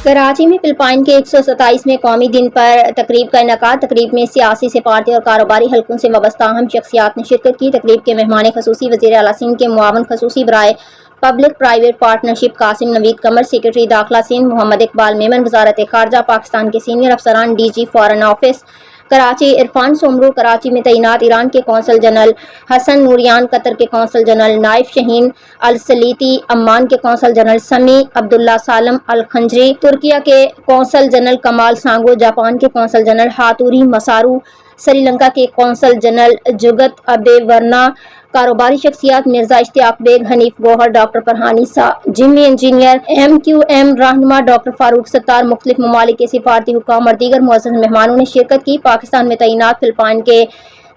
कराची में फिलिपाइन के 127वें कौमी दिन पर तकरीब का इनेकाद। तकरीब में सियासी, सिफारती और कारोबारी हलकों से वाबस्ता अहम शख्सियात ने शिरकत की। तकरीब के मेहमान खसूसी वज़ीर आला सिंध के मुआवन खसूसी बराए public private partnership Qasim Naveed Qamar, secretary दाखिला सिंध मोहम्मद इकबाल मेमन, वजारत खारजा पाकिस्तान के सीनियर अफसरान, DG foreign office Karachi Irfan Soomro, Karachi में तैनात ईरान के consul general Hassan Nourian, Qatar के consul general Naif Shaheen Al Saliti, Amman के consul general Sami Abdullah Salam अल खंजरी, तुर्किया के कौंसल जनरल कमाल सांगो, जापान के कौंसल जनरल हातूरी मसारू, श्रीलंका के कौंसल जनरल जुगत अबेवर्ना, कारोबारी शख्सियात Mirza Ishtiyaq bag, Hanif Gauhar, doctor Farhani सा, जिमी इंजीनियर, MQM रहनुमा डॉक्टर फारूक सत्तार, मुख्तलिफ ममालिक के सिफारती हुक्काम और दीगर मुअज़्ज़ज़ मेहमानों ने शिरकत की। पाकिस्तान में तैनात फिलिपाइन के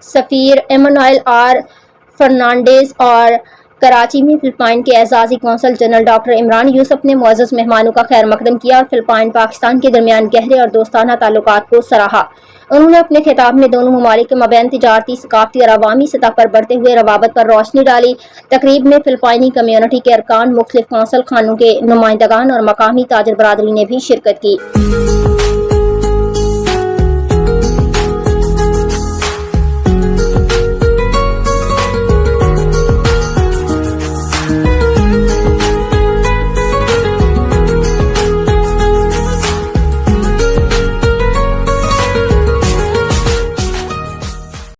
सफ़ीर एमानुएल R फर्नांडेज और कराची में फिलिपाइन के एजाज़ी consul general doctor Imran Yousuf ने मुअज़्ज़ज़ मेहमानों का खैर मकदम किया और फिलिपाइन पाकिस्तान के दरमियान गहरे और दोस्ताना ताल्लुकात को सराहा। उन्होंने अपने खिताब में दोनों ममालिक के मबैन तिजारती, सकाफती और अवामी सतह पर बढ़ते हुए रवाबत पर रोशनी डाली। तकरीब में फिलिपाइनी कम्यूनिटी के अरकान, मुख्तलिफ कौंसल खानों के नुमाइंदगान और मकामी ताजर बरादरी ने भी शिरकत की।